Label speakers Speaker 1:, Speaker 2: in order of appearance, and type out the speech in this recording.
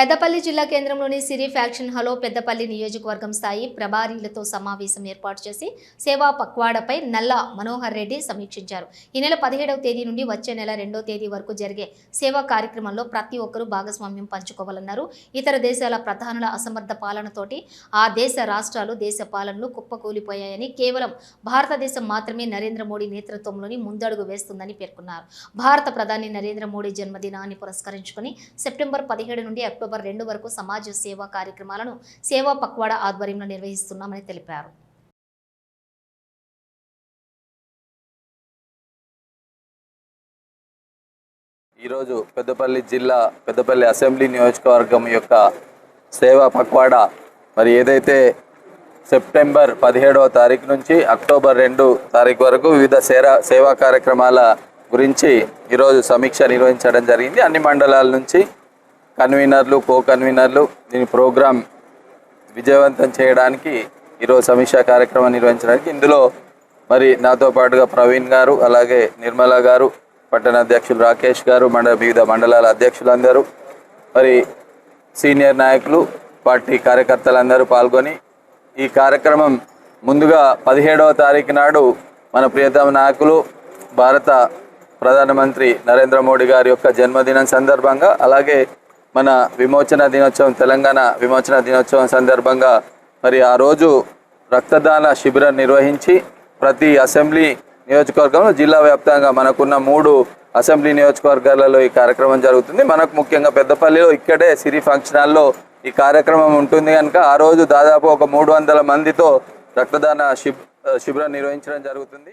Speaker 1: పెద్దపల్లి జిల్లా కేంద్రంలోని సిరి ఫ్యాక్షన్ హాల్లో పెద్దపల్లి నియోజకవర్గం స్థాయి ప్రభారీలతో సమావేశం ఏర్పాటు చేసి సేవా పక్వాడపై నల్ల మనోహర్ రెడ్డి సమీక్షించారు. ఈ నెల 17వ తేదీ నుండి వచ్చే నెల 2వ తేదీ వరకు జరిగే సేవా కార్యక్రమంలో ప్రతి ఒక్కరూ భాగస్వామ్యం పంచుకోవాలన్నారు. ఇతర దేశాల ప్రధానుల అసమర్థ పాలనతోటి ఆ దేశ రాష్ట్రాలు దేశ పాలనలు కుప్పకూలిపోయాయని, కేవలం భారతదేశం మాత్రమే నరేంద్ర మోడీ నేతృత్వంలోని ముందడుగు వేస్తుందని పేర్కొన్నారు. భారత ప్రధాని నరేంద్ర మోడీ జన్మదినాన్ని పురస్కరించుకుని సెప్టెంబర్ 17 నుండి అక్టోబర్ 2 వరకు సమాజ సేవా కార్యక్రమాలను సేవా పక్వాడా ఆధ్వర్యంలో నిర్వహిస్తున్నామని తెలిపారు.
Speaker 2: ఈరోజు పెద్దపల్లి జిల్లా పెద్దపల్లి అసెంబ్లీ నియోజకవర్గం యొక్క సేవా పక్వాడా మరి ఏదైతే సెప్టెంబర్ 17వ తారీఖు నుంచి అక్టోబర్ 2 తారీఖు వరకు వివిధ సేవా కార్యక్రమాల గురించి ఈరోజు సమీక్ష నిర్వహించడం జరిగింది. అన్ని మండలాల నుంచి కన్వీనర్లు, కో కన్వీనర్లు దీని ప్రోగ్రాం విజయవంతం చేయడానికి ఈరోజు సమీక్షా కార్యక్రమం నిర్వహించడానికి ఇందులో మరి నాతో పాటుగా ప్రవీణ్ గారు, అలాగే నిర్మల గారు, పట్టణ అధ్యక్షులు రాకేష్ గారు, వివిధ మండలాల అధ్యక్షులందరూ, మరి సీనియర్ నాయకులు, పార్టీ కార్యకర్తలందరూ పాల్గొని ఈ కార్యక్రమం ముందుగా 17వ తారీఖు నాడు మన ప్రియతమ నాయకులు భారత ప్రధానమంత్రి నరేంద్ర మోడీ గారి యొక్క జన్మదినం సందర్భంగా, అలాగే మన విమోచన దినోత్సవం, తెలంగాణ విమోచన దినోత్సవం సందర్భంగా మరి ఆ రోజు రక్తదాన శిబిరం నిర్వహించి ప్రతి అసెంబ్లీ నియోజకవర్గంలో జిల్లా వ్యాప్తంగా మనకున్న 3 అసెంబ్లీ నియోజకవర్గాలలో ఈ కార్యక్రమం జరుగుతుంది. మనకు ముఖ్యంగా పెద్దపల్లిలో ఇక్కడే సిరి ఫంక్షన్ హాల్లో ఈ కార్యక్రమం ఉంటుంది కనుక ఆ రోజు దాదాపు ఒక 300 మందితో రక్తదాన శిబిరం నిర్వహించడం జరుగుతుంది.